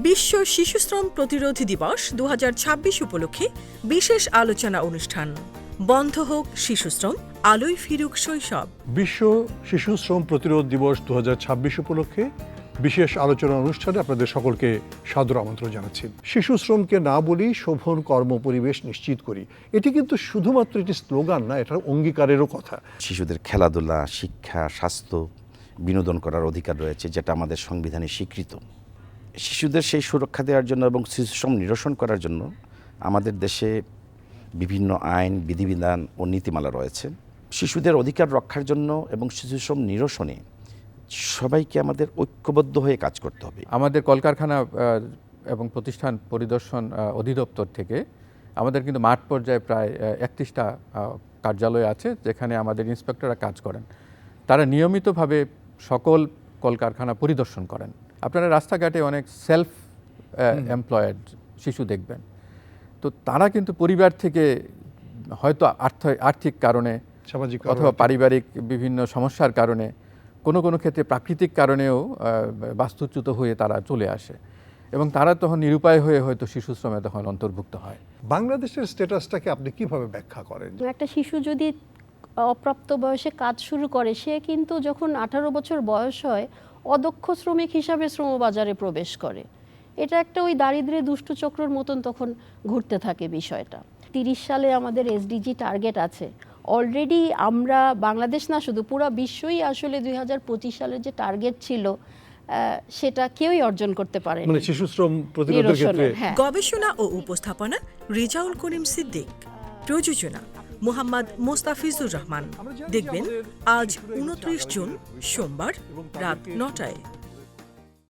বিশ্ব শিশুশ্রম প্রতিরোধ দিবস ২০২৬ উপলক্ষে বিশেষ আলোচনা অনুষ্ঠান। বন্ধ হোক শিশুশ্রম, আলোয় ফিরুক শৈশব। বিশ্ব শিশু শ্রম প্রতিরোধ দিবস ২০২৬ উপলক্ষে বিশেষ আলোচনা অনুষ্ঠানে আপনাদের সকলকে সাদর আমন্ত্রণ জানাচ্ছি। শিশু শ্রমকে না বলি, শোভন কর্ম পরিবেশ নিশ্চিত করি, এটি কিন্তু শুধুমাত্র একটি স্লোগান না, এটার অঙ্গীকারেরও কথা। শিশুদের খেলাধুলা, শিক্ষা, স্বাস্থ্য, বিনোদন করার অধিকার রয়েছে, যেটা আমাদের সংবিধানে স্বীকৃত। শিশুদের সেই সুরক্ষা দেওয়ার জন্য এবং শিশুশ্রম নিরসন করার জন্য আমাদের দেশে বিভিন্ন আইন, বিধিবিধান ও নীতিমালা রয়েছে। শিশুদের অধিকার রক্ষার জন্য এবং শিশুশ্রম নিরসনে সবাইকে আমাদের ঐক্যবদ্ধ হয়ে কাজ করতে হবে। আমাদের কলকারখানা এবং প্রতিষ্ঠান পরিদর্শন অধিদপ্তর থেকে আমাদের কিন্তু মাঠ পর্যায়ে প্রায় 31টা কার্যালয় আছে, যেখানে আমাদের ইন্সপেক্টররা কাজ করেন। তারা নিয়মিতভাবে সকল কলকারখানা পরিদর্শন করেন। আপনারা রাস্তাঘাটে অনেক সেলফ এমপ্লয়েড শিশু দেখবেন, তো তারা কিন্তু পরিবার থেকে হয়তো আর্থিক কারণে, সামাজিক অথবা পারিবারিক বিভিন্ন সমস্যার কারণে, কোনো কোনো ক্ষেত্রে প্রাকৃতিক কারণেও বাস্তুচ্যুত হয়ে তারা চলে আসে এবং তারা তখন নিরুপায় হয়ে হয়তো শিশুশ্রমে তখন অন্তর্ভুক্ত হয়। বাংলাদেশের স্ট্যাটাসটাকে আপনি কিভাবে ব্যাখ্যা করেন? একটা শিশু যদি অপ্রাপ্ত বয়সে কাজ শুরু করে, সে কিন্তু যখন 18 বছর বয়স হয় অদক্ষ শ্রমিক হিসাবে শ্রমবাজারে প্রবেশ করে। এটা একটা ওই দারিদ্র্যে দুষ্টু চক্রর মতন তখন ঘুরতে থাকে বিষয়টা। 30 সালে আমাদের এসডিজি টার্গেট আছে। অলরেডি আমরা বাংলাদেশ না, শুধু পুরো বিশ্বই আসলে 2025 সালের যে টার্গেট ছিল সেটা কেউই অর্জন করতে পারেনি, মানে শিশু শ্রম প্রতিরোধের ক্ষেত্রে। গবেষণা ও উপস্থাপনা রেজাউল করিম সিদ্দিক, প্রযোজনা মোহাম্মদ মোস্তাফিজুর রহমান। দেখবেন আজ 29 জুন সোমবার রাত 9টায়।